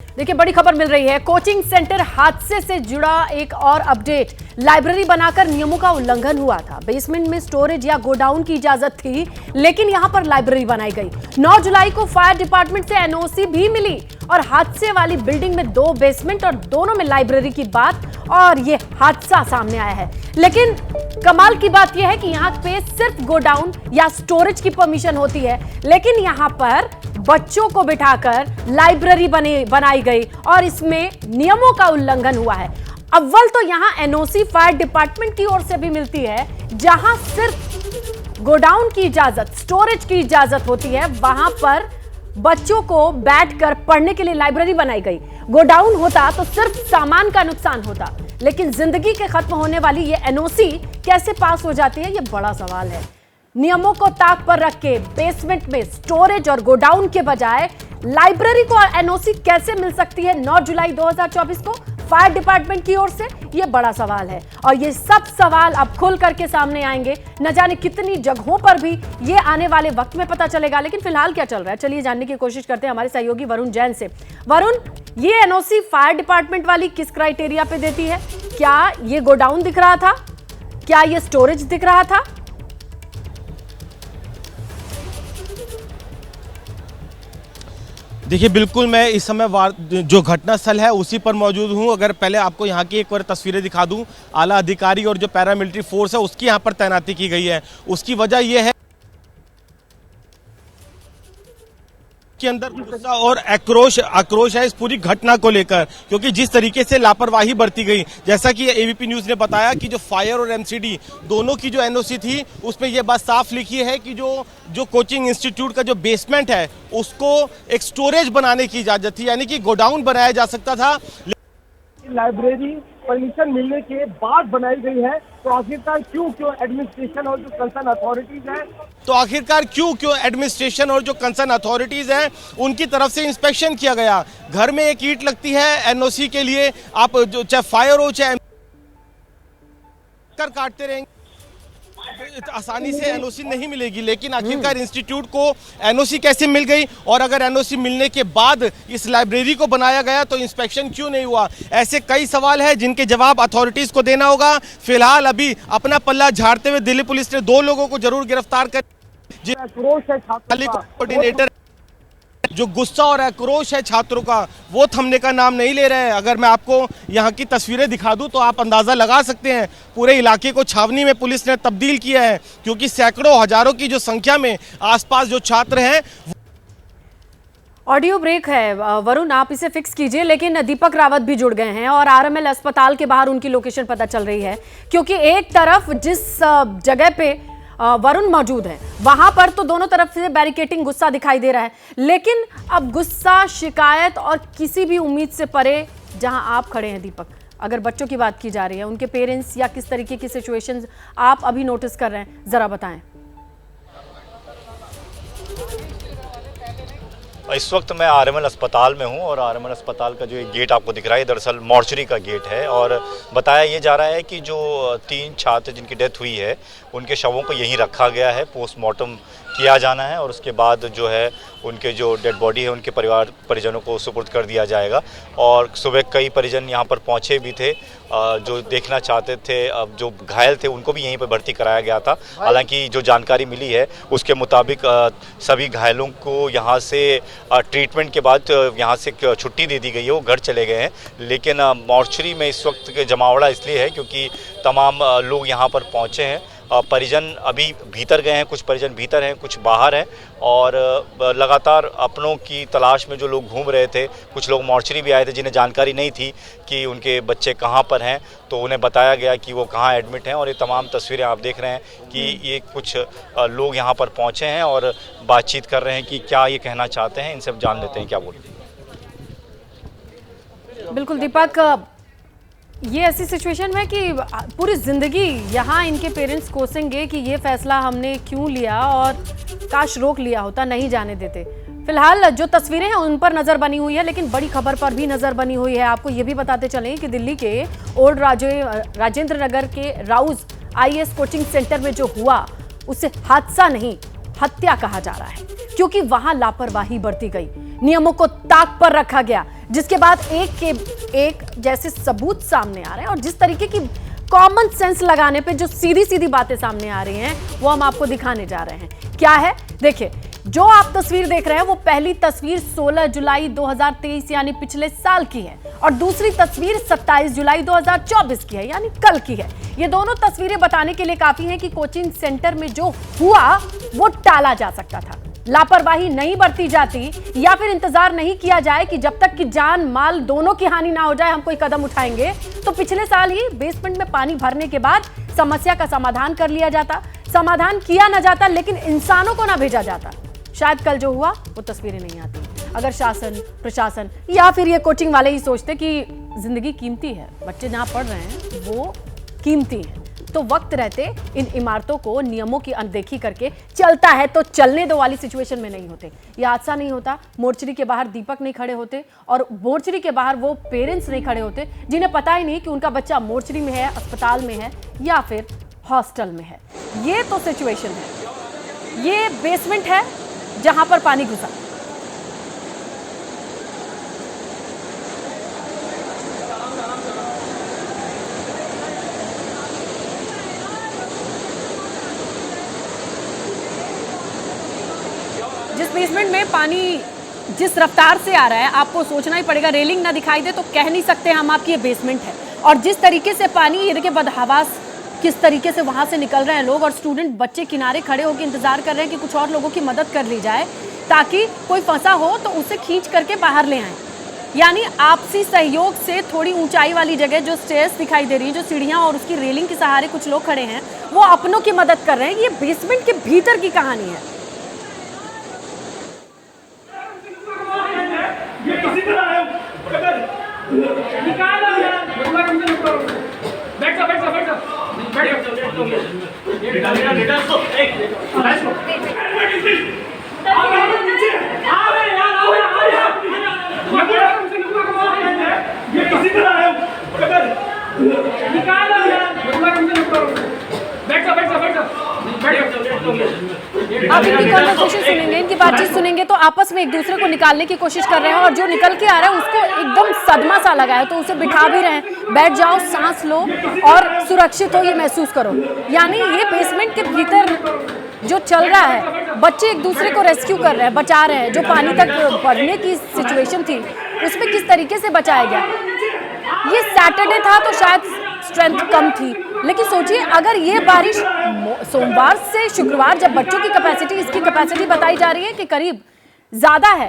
देखिए, बड़ी खबर मिल रही है। कोचिंग सेंटर हादसे से जुड़ा एक और अपडेट। लाइब्रेरी बनाकर नियमों का उल्लंघन हुआ था। बेसमेंट में स्टोरेज या गोडाउन की इजाजत थी, लेकिन यहां पर लाइब्रेरी बनाई गई। 9 जुलाई को फायर डिपार्टमेंट से एनओसी भी मिली और हादसे वाली बिल्डिंग में 2 बेसमेंट और दोनों में लाइब्रेरी की बात और ये हादसा सामने आया है। लेकिन कमाल की बात यह है कि यहाँ पे सिर्फ गोडाउन या स्टोरेज की परमिशन होती है, लेकिन यहाँ पर बच्चों को बिठाकर लाइब्रेरी बनाई गई और इसमें नियमों का उल्लंघन हुआ है। अव्वल तो यहाँ एनओसी फायर डिपार्टमेंट की ओर से भी मिलती है, जहां सिर्फ गोडाउन की इजाजत, स्टोरेज की इजाजत होती है, वहां पर बच्चों को बैठकर पढ़ने के लिए लाइब्रेरी बनाई गई। गोडाउन होता तो सिर्फ सामान का नुकसान होता, लेकिन जिंदगी के खत्म होने वाली ये एनओसी कैसे पास हो जाती है, ये बड़ा सवाल है। नियमों को ताक पर रख के बेसमेंट में स्टोरेज और गोडाउन के बजाय लाइब्रेरी को एनओसी कैसे मिल सकती है 9 जुलाई 2024 को फायर डिपार्टमेंट की ओर से, यह बड़ा सवाल है। और ये सब सवाल अब खुल करके सामने आएंगे। न जाने कितनी जगहों पर भी ये आने वाले वक्त में पता चलेगा। लेकिन फिलहाल क्या चल रहा है, चलिए जानने की कोशिश करते हैं हमारे सहयोगी वरुण जैन से। वरुण, ये एनओसी फायर डिपार्टमेंट वाली किस क्राइटेरिया पे देती है? क्या ये गोडाउन दिख रहा था? क्या ये स्टोरेज दिख रहा था? देखिए, बिल्कुल मैं इस समय जो घटनास्थल है उसी पर मौजूद हूं। अगर पहले आपको यहां की एक बार तस्वीरें दिखा दूं, आला अधिकारी और जो पैरामिलिट्री फोर्स है उसकी यहां पर तैनाती की गई है। उसकी वजह यह है के अंदर गुस्सा और आक्रोश है इस पूरी घटना को लेकर, क्योंकि जिस तरीके से लापरवाही बरती गई। जैसा कि एबीपी न्यूज ने बताया कि जो फायर और एमसीडी दोनों की जो एनओसी थी उसमें यह बात साफ लिखी है कि जो कोचिंग इंस्टीट्यूट का जो बेसमेंट है उसको एक स्टोरेज बनाने की इजाजत थी, यानी कि गोडाउन बनाया जा सकता था। लाइब्रेरी परमिशन मिलने के बाद बनाई गई है, तो आखिरकार क्यों एडमिनिस्ट्रेशन और जो कंसर्न अथॉरिटीज हैं और जो कंसर्न अथॉरिटीज हैं उनकी तरफ से इंस्पेक्शन किया गया। घर में एक ईंट लगती है एनओसी के लिए, आप जो चाहे फायर हो चाहे काटते रहेंगे, आसानी से एनओसी नहीं मिलेगी। लेकिन आखिरकार इंस्टीट्यूट को एनओसी कैसे मिल गई, और अगर एनओसी मिलने के बाद इस लाइब्रेरी को बनाया गया तो इंस्पेक्शन क्यों नहीं हुआ? ऐसे कई सवाल हैं जिनके जवाब अथॉरिटीज को देना होगा। फिलहाल अभी अपना पल्ला झाड़ते हुए दिल्ली पुलिस ने 2 लोगों को जरूर गिरफ्तार कर। कोऑर्डिनेटर जो गुस्सा और आक्रोश है छात्रों का, वो थमने का नाम नहीं ले रहे हैं। अगर मैं आपको यहाँ की तस्वीरें दिखा दूं तो आप अंदाजा लगा सकते हैं पूरे इलाके को छावनी में पुलिस ने तब्दील किया है, क्योंकि सैकड़ों हजारों की जो संख्या में आसपास जो छात्र हैं। ऑडियो ब्रेक है वरुण, आप इसे फिक्स कीजिए। लेकिन दीपक रावत भी जुड़ गए हैं और आरएमएल अस्पताल के बाहर उनकी लोकेशन पता चल रही है, क्योंकि एक तरफ जिस जगह पे वरुण मौजूद है वहां पर तो दोनों तरफ से बैरिकेटिंग, गुस्सा दिखाई दे रहा है। लेकिन अब गुस्सा, शिकायत और किसी भी उम्मीद से परे जहां आप खड़े हैं दीपक, अगर बच्चों की बात की जा रही है, उनके पेरेंट्स या किस तरीके की सिचुएशंस आप अभी नोटिस कर रहे हैं, जरा बताएं। इस वक्त मैं आरएमएल अस्पताल में हूं और आरएमएल अस्पताल का जो एक गेट आपको दिख रहा है दरअसल मॉर्चरी का गेट है। और बताया ये जा रहा है कि जो 3 छात्र जिनकी डेथ हुई है उनके शवों को यहीं रखा गया है, पोस्टमार्टम किया जाना है और उसके बाद जो है उनके जो डेड बॉडी है उनके परिजनों को सुपुर्द कर दिया जाएगा। और सुबह कई परिजन यहाँ पर पहुँचे भी थे जो देखना चाहते थे। अब जो घायल थे उनको भी यहीं पर भर्ती कराया गया था। हालांकि जो जानकारी मिली है उसके मुताबिक सभी घायलों को यहाँ से ट्रीटमेंट के बाद यहाँ से छुट्टी दे दी गई है, वो घर चले गए हैं। लेकिन मॉर्चरी में इस वक्त जमावड़ा इसलिए है क्योंकि तमाम लोग यहाँ पर पहुँचे हैं। परिजन अभी भीतर गए हैं, कुछ परिजन भीतर हैं, कुछ बाहर हैं और लगातार अपनों की तलाश में जो लोग घूम रहे थे। कुछ लोग मॉर्चरी भी आए थे जिन्हें जानकारी नहीं थी कि उनके बच्चे कहाँ पर हैं, तो उन्हें बताया गया कि वो कहाँ एडमिट हैं। और ये तमाम तस्वीरें आप देख रहे हैं कि ये कुछ लोग यहाँ पर पहुँचे हैं और बातचीत कर रहे हैं कि क्या ये कहना चाहते हैं। इनसे जान लेते हैं क्या बोलते हैं। बिल्कुल दीपक, ये ऐसी सिचुएशन है कि पूरी जिंदगी यहाँ इनके पेरेंट्स कोसेंगे कि ये फैसला हमने क्यों लिया और काश रोक लिया होता, नहीं जाने देते। फिलहाल जो तस्वीरें हैं उन पर नजर बनी हुई है, लेकिन बड़ी खबर पर भी नजर बनी हुई है। आपको ये भी बताते चलें कि दिल्ली के ओल्ड राजेंद्र नगर के राउज आईएएस कोचिंग सेंटर में जो हुआ उसे हादसा नहीं, हत्या कहा जा रहा है, क्योंकि वहां लापरवाही बरती गई। नियमों को ताक पर रखा गया, जिसके बाद एक के एक जैसे सबूत सामने आ रहे हैं और जिस तरीके की कॉमन सेंस लगाने पे जो सीधी सीधी बातें सामने आ रही हैं वो हम आपको दिखाने जा रहे हैं। क्या है, देखिए, जो आप तस्वीर देख रहे हैं वो पहली तस्वीर 16 जुलाई 2023 यानी पिछले साल की है और दूसरी तस्वीर 27 जुलाई 2024 की है यानी कल की है। ये दोनों तस्वीरें बताने के लिए काफी हैं कि कोचिंग सेंटर में जो हुआ वो टाला जा सकता था, लापरवाही नहीं बरती जाती या फिर इंतजार नहीं किया जाए कि जब तक कि जान माल दोनों की हानि ना हो जाए हम कोई कदम उठाएंगे, तो पिछले साल ही बेसमेंट में पानी भरने के बाद समस्या का समाधान कर लिया जाता, समाधान किया ना जाता लेकिन इंसानों को ना भेजा जाता। शायद कल जो हुआ वो तस्वीरें नहीं आती अगर शासन, प्रशासन या फिर ये कोचिंग वाले ही सोचते कि जिंदगी कीमती है, बच्चे जहां पढ़ रहे हैं वो कीमती है, तो वक्त रहते इन इमारतों को नियमों की अनदेखी करके चलता है तो चलने दो वाली सिचुएशन में नहीं होते। ये हादसा नहीं होता, मोर्चरी के बाहर दीपक नहीं खड़े होते और मोर्चरी के बाहर वो पेरेंट्स नहीं खड़े होते जिन्हें पता ही नहीं कि उनका बच्चा मोर्चरी में है, अस्पताल में है या फिर हॉस्टल में है। ये तो सिचुएशन है। ये बेसमेंट है जहां पर पानी घुसा। जिस बेसमेंट में पानी जिस रफ्तार से आ रहा है आपको सोचना ही पड़ेगा, रेलिंग ना दिखाई दे तो कह नहीं सकते हम आपकी ये बेसमेंट है। और जिस तरीके से पानी, ये देखिए बदहवास किस तरीके से वहां से निकल रहे हैं लोग और स्टूडेंट बच्चे किनारे खड़े होकर इंतजार कर रहे हैं कि कुछ और लोगों की मदद कर ली जाए ताकि कोई फंसा हो तो उसे खींच करके बाहर ले आए। यानी आपसी सहयोग से थोड़ी ऊंचाई वाली जगह जो स्टेयर्स दिखाई दे रही है, जो सीढ़ियां और उसकी रेलिंग के सहारे कुछ लोग खड़े हैं वो अपनों की मदद कर रहे हैं। ये बेसमेंट के भीतर की कहानी है। आप इनकी कन्वर्सेशन सुनेंगे, इनकी बातचीत सुनेंगे तो आपस में एक दूसरे को निकालने की कोशिश कर रहे हैं और जो निकल के आ रहा है उसको एकदम सदमा सा लगा है तो उसे बिठा भी रहे हैं, बैठ जाओ, सांस लो और सुरक्षित हो ये महसूस करो। यानी ये बेसमेंट के भीतर जो चल रहा है, बच्चे एक दूसरे को रेस्क्यू कर रहे हैं, बचा रहे हैं। जो पानी तक बढ़ने की सिचुएशन थी उसमें किस तरीके से बचाया गया। ये सैटरडे था तो शायद स्ट्रेंथ कम थी, लेकिन सोचिए अगर ये बारिश सोमवार से शुक्रवार, जब बच्चों की कैपेसिटी, इसकी कैपेसिटी बताई जा रही है कि करीब ज्यादा है,